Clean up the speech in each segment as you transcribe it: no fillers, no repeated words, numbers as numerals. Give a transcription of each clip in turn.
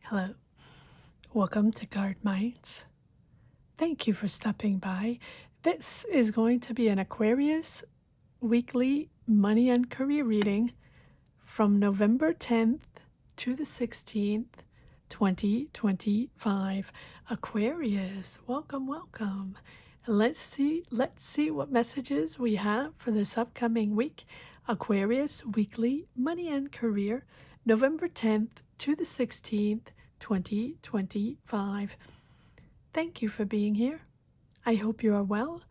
Hello, welcome to Cardminds. Thank you for stopping by. This is going to be an Aquarius weekly money and career reading from November 10th to the 16th, 2025. Aquarius, welcome. Let's see what messages we have for this upcoming week. Aquarius weekly money and career, November 10th to the 16th, 2025. Thank you for being here. I hope you are well.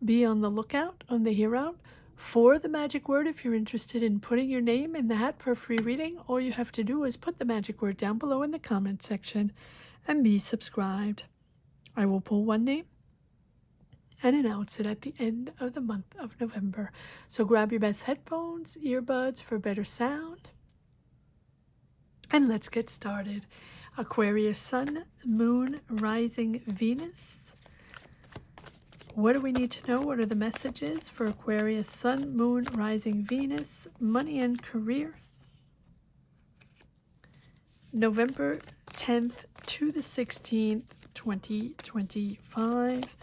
Be on the lookout, on the hereout, for the magic word. If you're interested in putting your name in the hat for a free reading, all you have to do is put the magic word down below in the comment section and be subscribed. I will pull one name and announce it at the end of the month of November. So grab your best headphones, earbuds for better sound, and let's get started. Aquarius Sun, Moon, Rising, Venus. What do we need to know? What are the messages for Aquarius Sun, Moon, Rising, Venus, money and career? November 10th to the 16th, 2025.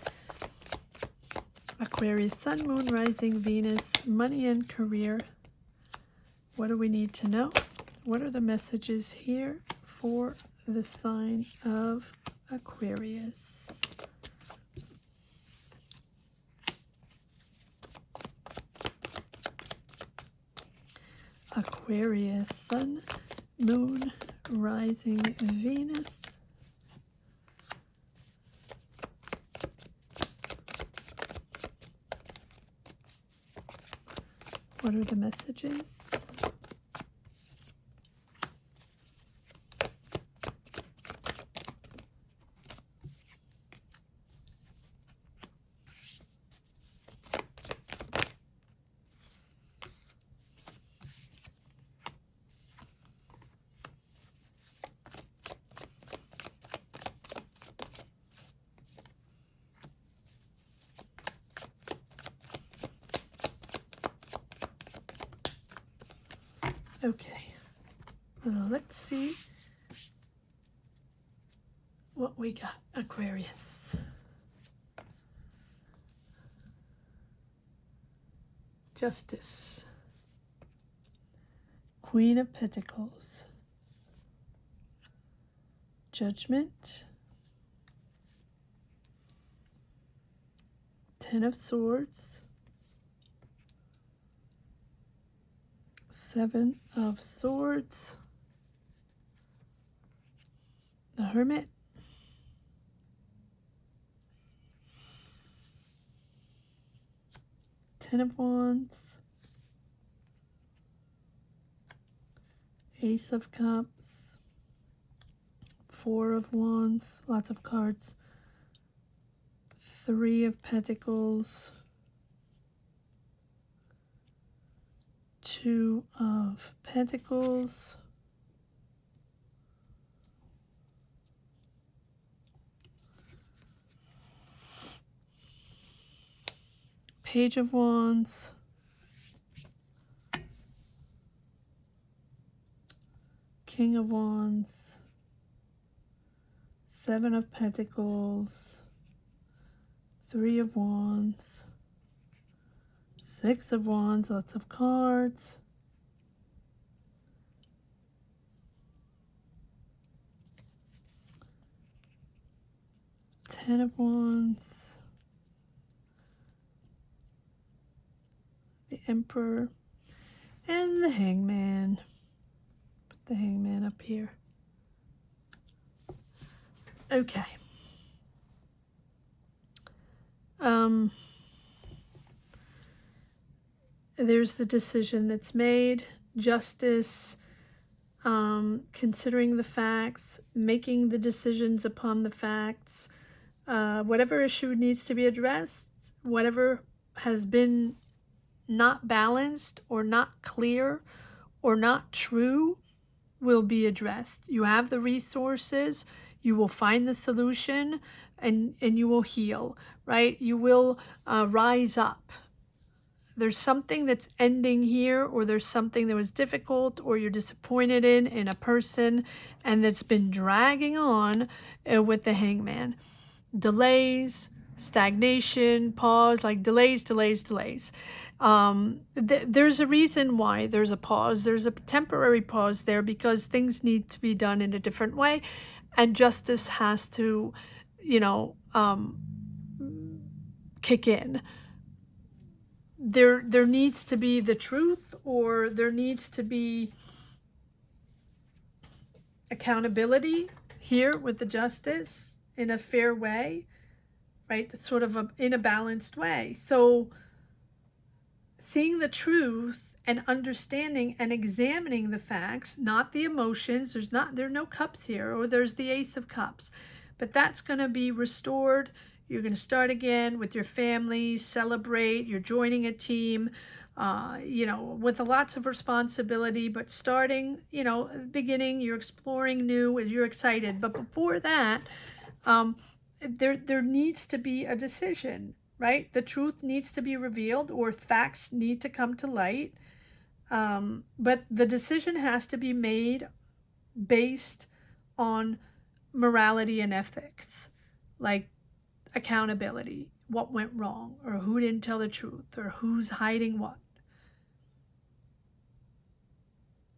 Aquarius Sun, Moon, Rising, Venus, money and career. What do we need to know? What are the messages here for the sign of Aquarius? Aquarius Sun, Moon, Rising, Venus. What are the messages? Okay, let's see what we got, Aquarius. Justice, Queen of Pentacles, Judgment, Ten of Swords, Seven of Swords, the Hermit, Ten of Wands, Ace of Cups, Four of Wands, lots of cards, Three of Pentacles, Two of Pentacles, Page of Wands, King of Wands, Seven of Pentacles, Three of Wands, Six of Wands, lots of cards, Ten of Wands, the Emperor, and the Hangman. Put the Hangman up here. Okay. There's the decision that's made. Justice, considering the facts, making the decisions upon the facts. Whatever issue needs to be addressed, whatever has been not balanced or not clear or not true will be addressed. You have the resources, you will find the solution, and you will heal, right? You will rise up. there's something that's ending here, or there's something that was difficult or you're disappointed in a person, and that's been dragging on with the Hangman. Delays, stagnation, pause, like delays. There's a reason why there's a pause. There's a temporary pause there because things need to be done in a different way, and justice has to, kick in. There needs to be the truth, or there needs to be accountability here with the justice in a fair way, right? Sort of in a balanced way. So seeing the truth and understanding and examining the facts, not the emotions. There are no cups here, or there's the Ace of Cups, but that's going to be restored. You're going to start again with your family, celebrate. You're joining a team, with lots of responsibility, but starting, beginning, you're exploring new and you're excited. But before that, there needs to be a decision, right? The truth needs to be revealed, or facts need to come to light. But the decision has to be made based on morality and ethics, like accountability, what went wrong, or who didn't tell the truth, or who's hiding what.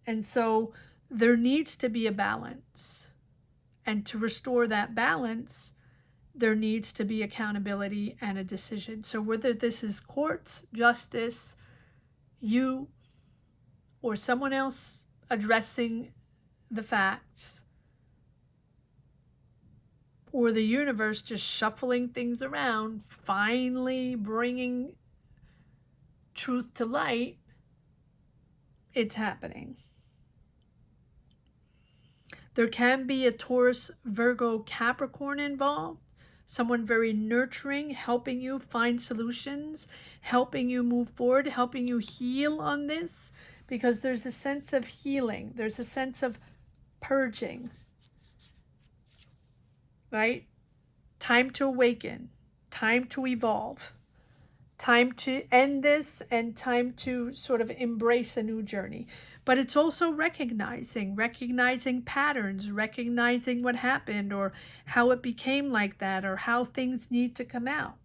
And so there needs to be a balance. And to restore that balance, there needs to be accountability and a decision. So whether this is courts, justice, you, or someone else addressing the facts, or the universe just shuffling things around, finally bringing truth to light, it's happening. There can be a Taurus, Virgo, Capricorn involved. Someone very nurturing, helping you find solutions, helping you move forward, helping you heal on this, because there's a sense of healing. There's a sense of purging, right? Time to awaken, time to evolve, time to end this, and time to sort of embrace a new journey. But it's also recognizing patterns, recognizing what happened, or how it became like that, or how things need to come out.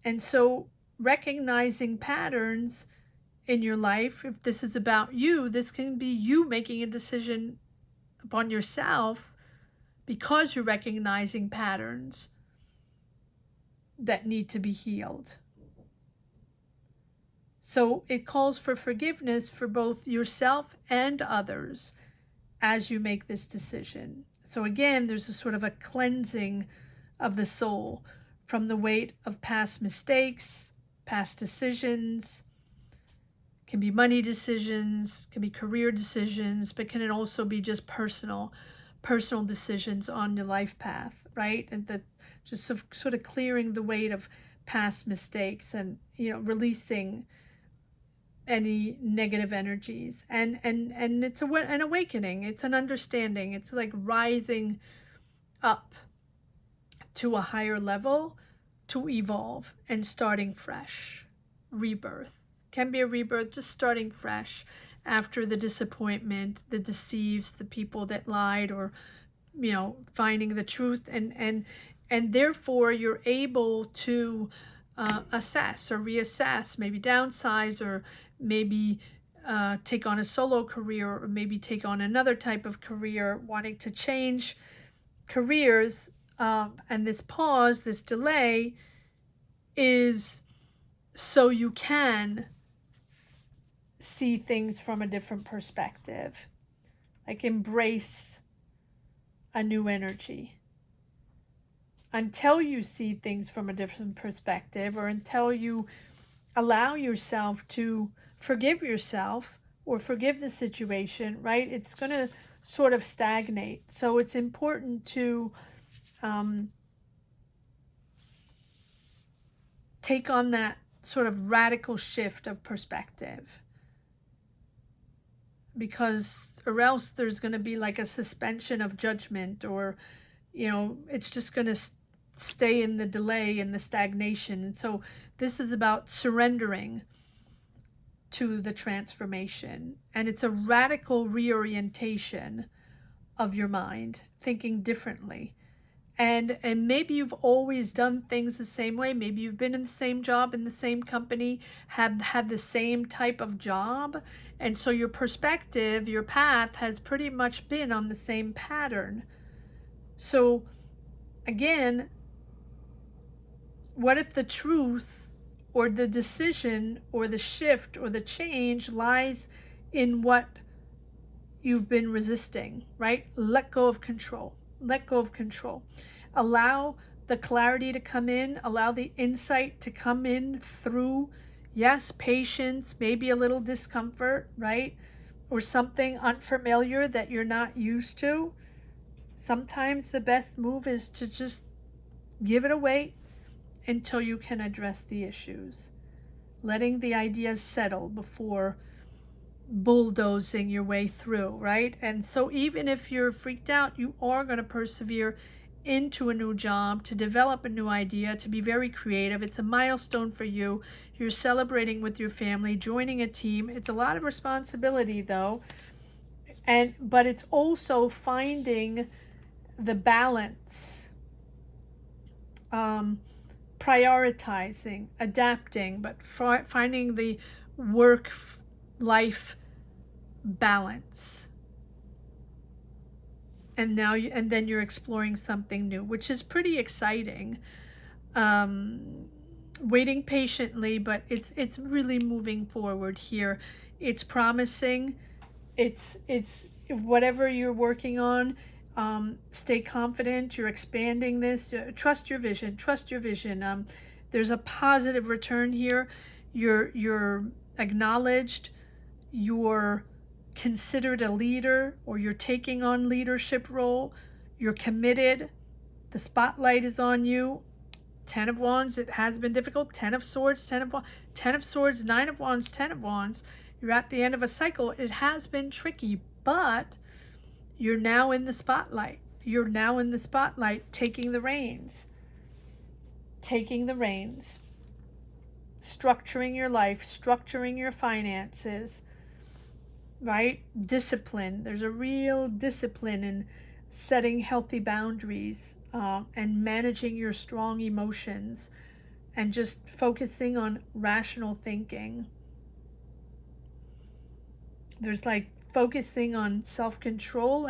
And so recognizing patterns in your life, if this is about you, this can be you making a decision upon yourself because you're recognizing patterns that need to be healed. So it calls for forgiveness for both yourself and others as you make this decision. So again, there's a sort of a cleansing of the soul from the weight of past mistakes, past decisions. It can be money decisions, can be career decisions, but can it also be just personal decisions on your life path, right? And that just sort of clearing the weight of past mistakes, and releasing any negative energies, and it's an awakening, it's an understanding, it's like rising up to a higher level to evolve and starting fresh. Rebirth can be a rebirth, just starting fresh after the disappointment, the deceives, the people that lied, or finding the truth, and therefore you're able to assess or reassess, maybe downsize, or maybe take on a solo career, or maybe take on another type of career, wanting to change careers. And this pause, this delay, is so you can see things from a different perspective, like embrace a new energy. Until you see things from a different perspective, or until you allow yourself to forgive yourself or forgive the situation, right? It's going to sort of stagnate. So it's important to take on that sort of radical shift of perspective, or else there's going to be like a suspension of judgment, or it's just going to stay in the delay and the stagnation. And so this is about surrendering to the transformation. And it's a radical reorientation of your mind, thinking differently. And maybe you've always done things the same way. Maybe you've been in the same job, in the same company, have had the same type of job. And so your perspective, your path has pretty much been on the same pattern. So again, what if the truth or the decision or the shift or the change lies in what you've been resisting, right? Let go of control. Let go of control. Allow the clarity to come in. Allow the insight to come in through, yes, patience, maybe a little discomfort, right? Or something unfamiliar that you're not used to. Sometimes the best move is to just give it away until you can address the issues. Letting the ideas settle before bulldozing your way through, right? And so even if you're freaked out, you are going to persevere into a new job, to develop a new idea, to be very creative. It's a milestone for you. You're celebrating with your family, joining a team. It's a lot of responsibility though. But it's also finding the balance, prioritizing, adapting, but finding the work-life balance. And then you're exploring something new, which is pretty exciting. Waiting patiently, but it's really moving forward here. It's promising. It's whatever you're working on. Stay confident. You're expanding this. Trust your vision. Trust your vision. There's a positive return here. You're acknowledged. You're considered a leader, or you're taking on leadership role. You're committed. The spotlight is on you. 10 of Wands, it has been difficult. 10 of Swords, 10 of Wands, 10 of Swords, 9 of Wands, 10 of Wands. You're at the end of a cycle. It has been tricky, but you're now in the spotlight. You're now in the spotlight, taking the reins. Taking the reins. Structuring your life, structuring your finances, right? Discipline. There's a real discipline in setting healthy boundaries and managing your strong emotions and just focusing on rational thinking. There's like focusing on self-control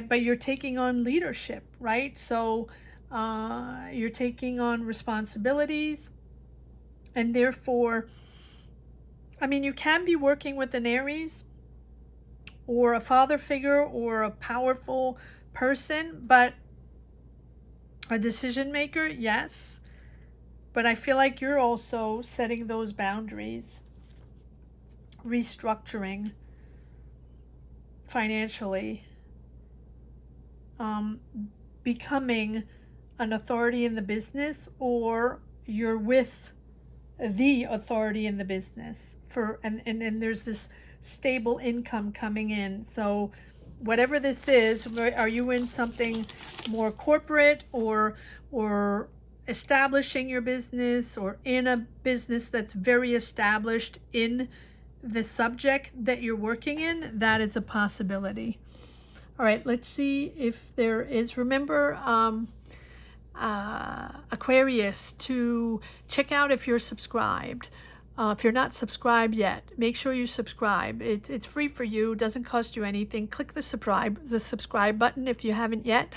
but you're taking on leadership, right? So you're taking on responsibilities, and therefore, I mean, you can be working with an Aries or a father figure or a powerful person, but a decision maker, yes. But I feel like you're also setting those boundaries, restructuring financially, becoming an authority in the business, or you're with the authority in the business and there's this stable income coming in. So whatever this is, are you in something more corporate or establishing your business, or in a business that's very established in the subject that you're working in? That is a possibility. All right, let's see if there is. Remember, Aquarius, to check out if you're subscribed. If you're not subscribed yet, make sure you subscribe. It's free for you, doesn't cost you anything. Click the subscribe button if you haven't yet.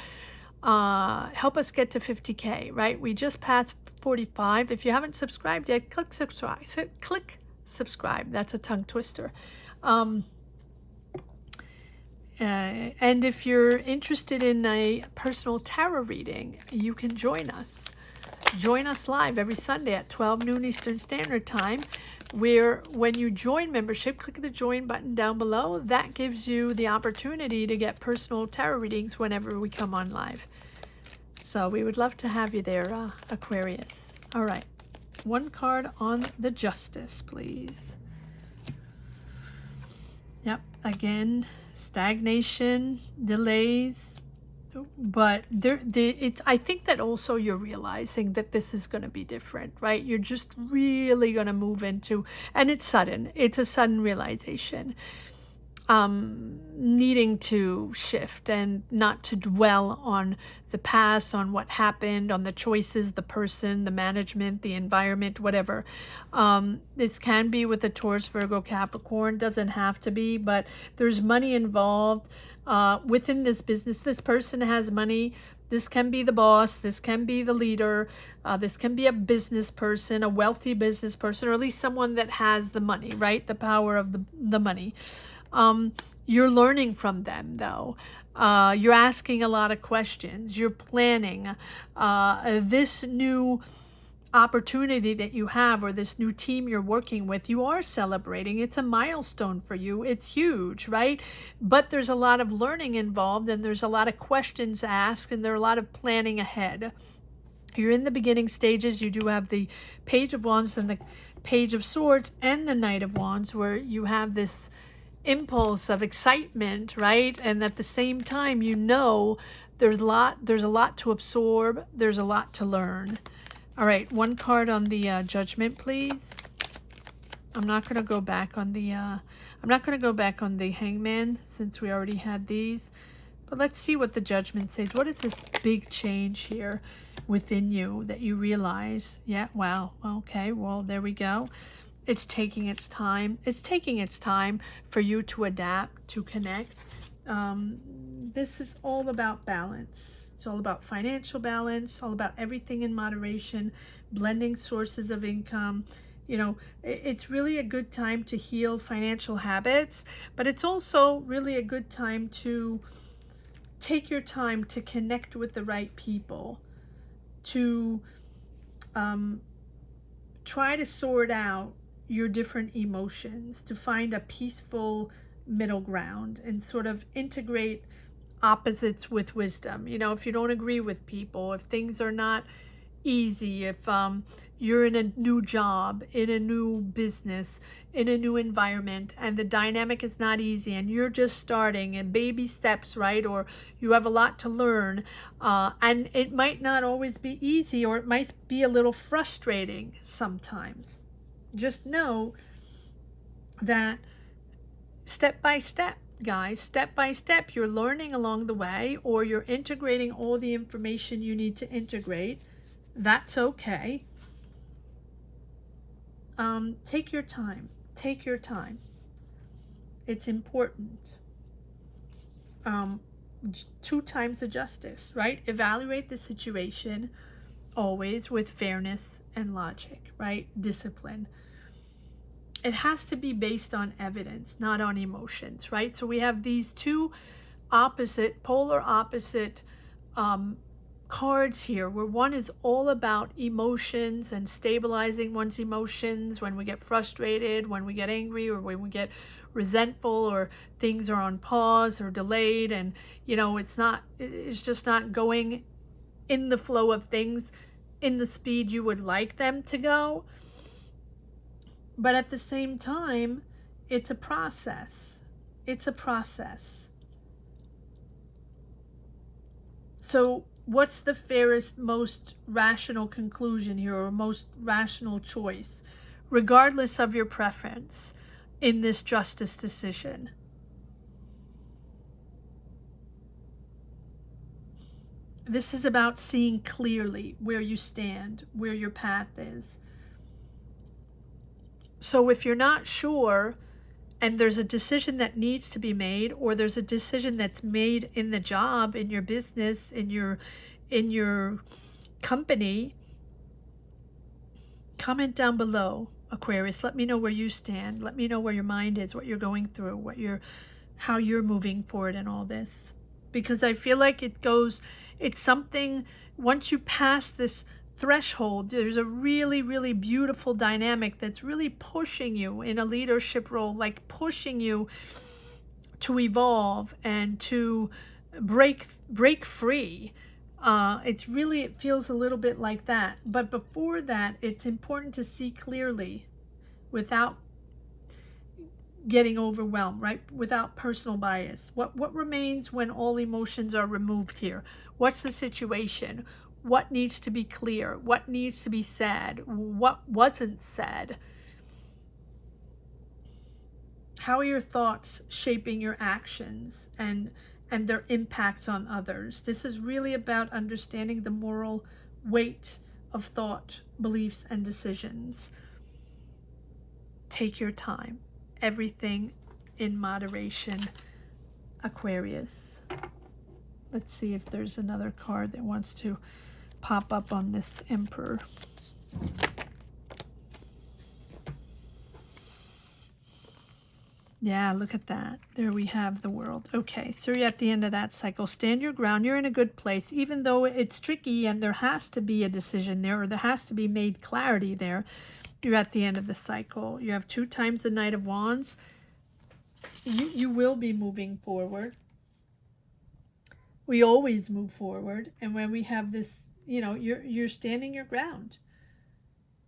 Help us get to 50K, right? We just passed 45. If you haven't subscribed yet, click subscribe. Click subscribe. That's a tongue twister. And if you're interested in a personal tarot reading, you can join us. Join us live every Sunday at 12 noon Eastern Standard Time, where when you join membership, click the join button down below. That gives you the opportunity to get personal tarot readings whenever we come on live. So we would love to have you there, Aquarius. All right. One card on the Justice, please. Yep. Again, stagnation, delays, But I think that also you're realizing that this is going to be different, right? You're just really going to move into, and it's sudden. It's a sudden realization, needing to shift and not to dwell on the past, on what happened, on the choices, the person, the management, the environment, whatever. This can be with a Taurus, Virgo, Capricorn, doesn't have to be, but there's money involved within this business. This person has money. This can be the boss, this can be the leader, this can be a business person, a wealthy business person, or at least someone that has the money, right? The power of the money. You're learning from them, though. You're asking a lot of questions. You're planning. This new opportunity that you have, or this new team you're working with, you are celebrating. It's a milestone for you. It's huge, right? But there's a lot of learning involved, and there's a lot of questions asked, and there's a lot of planning ahead. You're in the beginning stages. You do have the Page of Wands and the Page of Swords and the Knight of Wands, where you have this impulse of excitement, right? And at the same time, you know there's a lot to absorb. There's a lot to learn. All right, one card on the Judgment, please. I'm not going to go back on the Hangman, since we already had these. But let's see what the Judgment says. What is this big change here within you that you realize? Yeah, wow. Okay, well, there we go. It's taking its time. It's taking its time for you to adapt, to connect. This is all about balance. It's all about financial balance, all about everything in moderation, blending sources of income. You know, it's really a good time to heal financial habits, but it's also really a good time to take your time to connect with the right people, to try to sort out your different emotions, to find a peaceful middle ground and sort of integrate opposites with wisdom. You know, if you don't agree with people, if things are not easy, if you're in a new job, in a new business, in a new environment, and the dynamic is not easy, and you're just starting in baby steps, right? Or you have a lot to learn, and it might not always be easy, or it might be a little frustrating sometimes. Just know that step by step, guys, step by step, you're learning along the way, or you're integrating all the information you need to integrate. That's okay. Take your time. Take your time. It's important. 2 times the justice, right? Evaluate the situation always with fairness and logic, right? Discipline. It has to be based on evidence, not on emotions, right? So we have these 2 polar opposite cards here, where one is all about emotions and stabilizing one's emotions when we get frustrated, when we get angry, or when we get resentful, or things are on pause or delayed, and you know, it's just not going in the flow of things in the speed you would like them to go. But at the same time, it's a process. It's a process. So what's the fairest, most rational conclusion here, or most rational choice, regardless of your preference in this justice decision? This is about seeing clearly where you stand, where your path is. So if you're not sure, and there's a decision that needs to be made, or there's a decision that's made in the job, in your business, in your company, comment down below, Aquarius. Let me know where you stand. Let me know where your mind is, what you're going through, how you're moving forward in all this. Because I feel like it's something, once you pass this threshold, there's a really, really beautiful dynamic that's really pushing you in a leadership role, like pushing you to evolve and to break free. It feels a little bit like that. But before that, it's important to see clearly without getting overwhelmed, right? Without personal bias. What remains when all emotions are removed here? What's the situation? What needs to be clear? What needs to be said? What wasn't said? How are your thoughts shaping your actions and their impacts on others? This is really about understanding the moral weight of thought, beliefs, and decisions. Take your time. Everything in moderation, Aquarius. Let's see if there's another card that wants to pop up on this Emperor. Yeah, look at that. There we have the World. Okay, so you're at the end of that cycle. Stand your ground. You're in a good place, even though it's tricky and there has to be a decision there, or there has to be made clarity there. You're at the end of the cycle. You have 2 times the Knight of Wands. You will be moving forward. We always move forward. And when we have this, you know, you're standing your ground.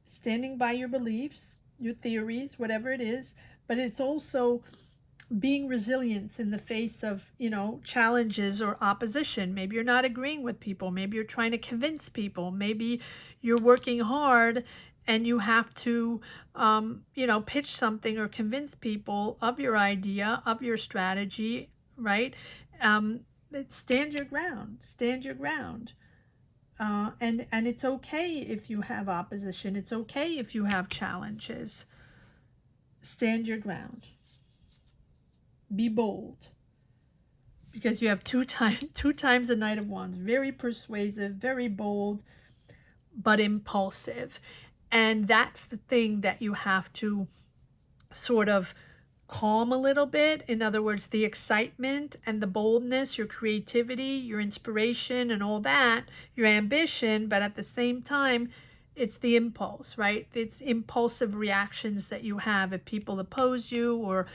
Standing by your beliefs, your theories, whatever it is. But it's also being resilient in the face of, you know, challenges or opposition. Maybe you're not agreeing with people. Maybe you're trying to convince people. Maybe you're working hard and you have to, you know, pitch something or convince people of your idea, of your strategy, right? Stand your ground. Stand your ground. And it's okay if you have opposition. It's okay if you have challenges. Stand your ground. Be bold. Because you have two times the Knight of Wands. Very persuasive, very bold, but impulsive. And that's the thing that you have to sort of calm a little bit. In other words, the excitement and the boldness, your creativity, your inspiration and all that, your ambition, but at the same time, it's the impulse, right? It's impulsive reactions that you have if people oppose you, or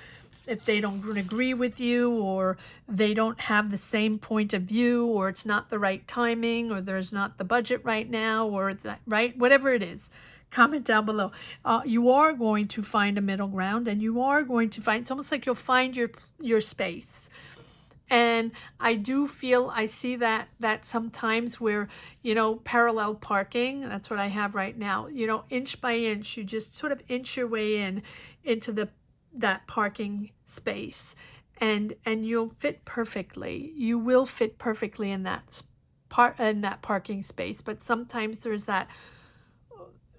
if they don't agree with you, or they don't have the same point of view, or it's not the right timing, or there's not the budget right now, or that, right? Whatever it is, comment down below. You are going to find a middle ground, and you are going to find, it's almost like you'll find your space. And I do feel, I see that sometimes where, you know, parallel parking, that's what I have right now, you know, inch by inch, you just sort of inch your way into that parking space, and you'll fit perfectly. You will fit perfectly in that parking space. But sometimes there's that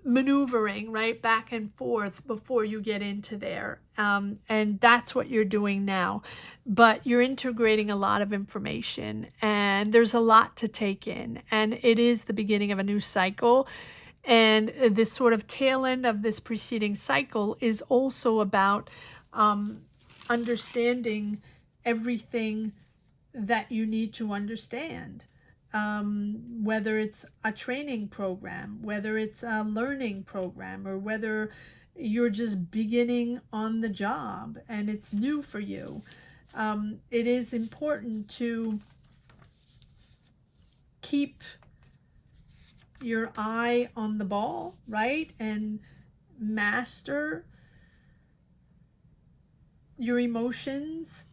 maneuvering, right, back and forth before you get into there, and that's what you're doing now. But you're integrating a lot of information, and there's a lot to take in, and it is the beginning of a new cycle. And this sort of tail end of this preceding cycle is also about understanding everything that you need to understand. Whether it's a training program, whether it's a learning program, or whether you're just beginning on the job and it's new for you. It is important to keep your eye on the ball, right? And master your emotions.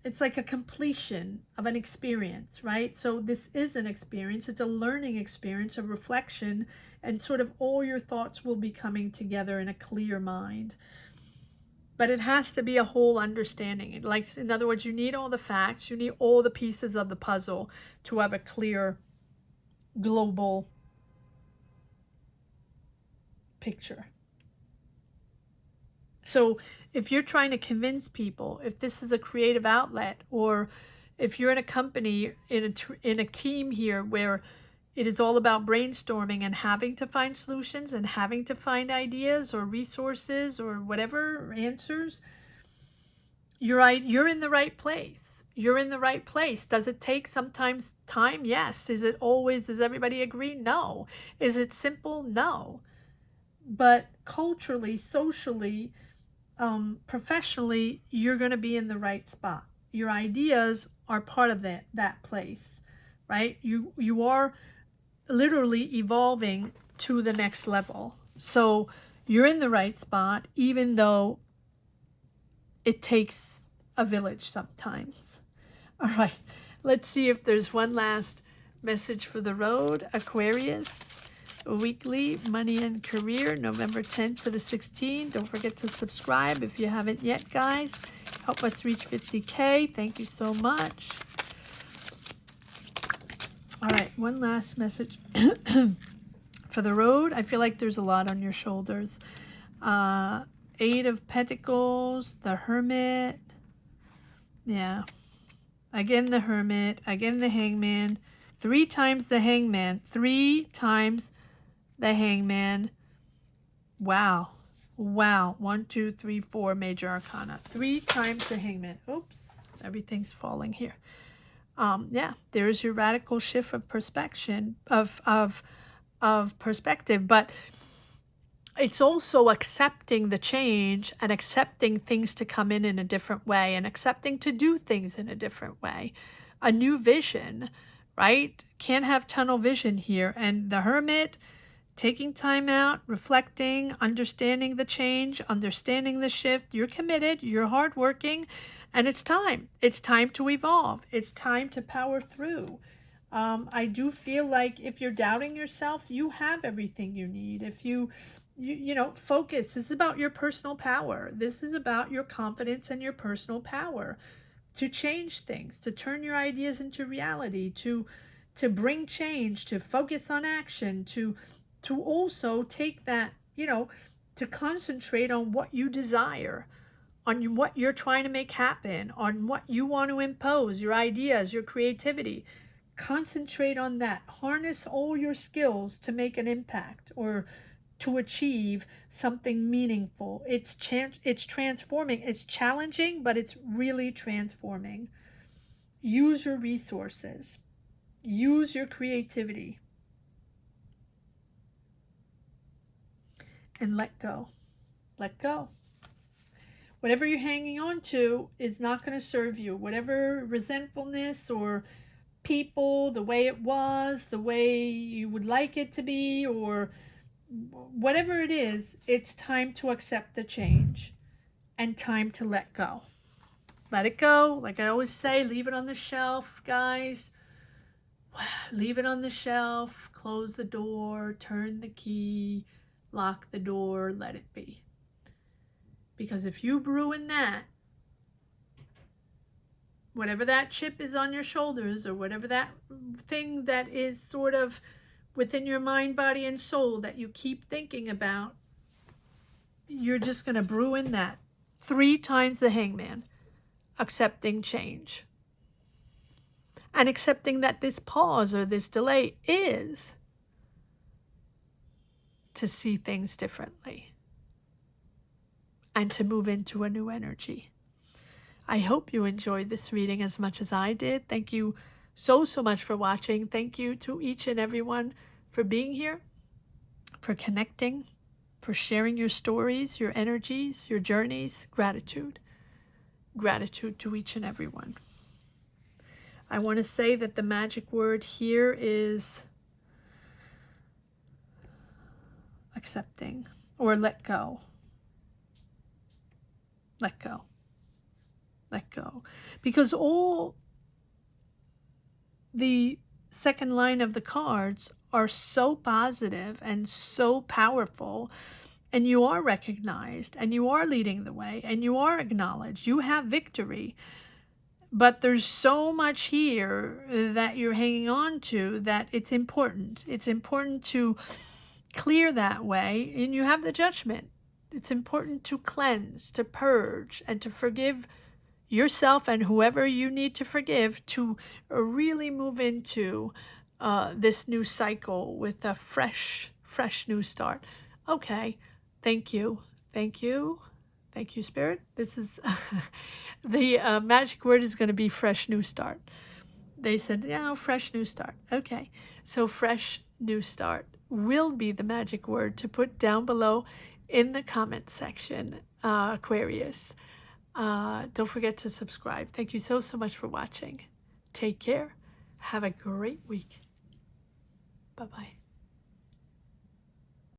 It's like a completion of an experience, right? So this is an experience. It's a learning experience, a reflection, and sort of all your thoughts will be coming together in a clear mind. But it has to be a whole understanding. Like, in other words, you need all the facts, you need all the pieces of the puzzle to have a clear global picture. So if you're trying to convince people, if this is a creative outlet, or if you're in a company, in a team here where it is all about brainstorming and having to find solutions and having to find ideas or resources or whatever answers, you're in the right place. You're in the right place. Does it take sometimes time? Yes. Is it always, does everybody agree? No. Is it simple? No. But culturally, socially, professionally, you're going to be in the right spot. Your ideas are part of that place, right? You are literally evolving to the next level. So you're in the right spot, even though it takes a village sometimes. All right, let's see if there's one last message for the road. Aquarius, weekly money and career, November 10th to the 16th. Don't forget to subscribe if you haven't yet, guys. Help us reach 50K. Thank you so much. All right, one last message for the road. I feel like there's a lot on your shoulders. Eight of Pentacles, the Hermit. Yeah. Again, the Hermit. Again, the Hangman. 3 times the Hangman. 3 times the Hangman. Wow. Wow. 1, 2, 3, 4 major arcana. 3 times the Hangman. Oops. Everything's falling here. Yeah, there's your radical shift of perspective, of perspective, but it's also accepting the change and accepting things to come in a different way and accepting to do things in a different way. A new vision, right? Can't have tunnel vision here. And the Hermit, taking time out, reflecting, understanding the change, understanding the shift. You're committed, you're hardworking, and it's time. It's time to evolve. It's time to power through. I do feel like if you're doubting yourself, you have everything you need. If you know, focus. This is about your personal power. This is about your confidence and your personal power to change things, to turn your ideas into reality, to bring change, to focus on action, to also take that, you know, to concentrate on what you desire, on what you're trying to make happen, on what you want to impose, your ideas, your creativity. Concentrate on that. Harness all your skills to make an impact or to achieve something meaningful. It's transforming. It's challenging, but it's really transforming. Use your resources. Use your creativity. And let go. Let go. Whatever you're hanging on to is not going to serve you. Whatever resentfulness or people, the way it was, the way you would like it to be, or whatever it is, it's time to accept the change and time to let go. Let it go. Like I always say, leave it on the shelf, guys. Leave it on the shelf, close the door, turn the key, lock the door, let it be. Because if you brew in that, whatever that chip is on your shoulders or whatever that thing that is sort of within your mind, body, and soul that you keep thinking about, you're just going to brew in that. 3 times the Hangman. Accepting change. And accepting that this pause or this delay is to see things differently and to move into a new energy. I hope you enjoyed this reading as much as I did. Thank you so much for watching. Thank you to each and everyone for being here, for connecting, for sharing your stories, your energies, your journeys. Gratitude. Gratitude to each and everyone. I want to say that the magic word here is accepting or let go. Let go. Let go. Because all the second line of the cards are so positive and so powerful, and you are recognized and you are leading the way and you are acknowledged. You have victory. But there's so much here that you're hanging on to that it's important. It's important to clear that way, and you have the Judgment. It's important to cleanse, to purge, and to forgive yourself and whoever you need to forgive to really move into this new cycle with a fresh new start. Okay, thank you. Thank you. Thank you, Spirit. This is the magic word is going to be fresh new start. They said, yeah, fresh new start. Okay, so fresh new start will be the magic word to put down below in the comment section, Aquarius. Don't forget to subscribe. Thank you so much for watching. Take care. Have a great week. Bye-bye.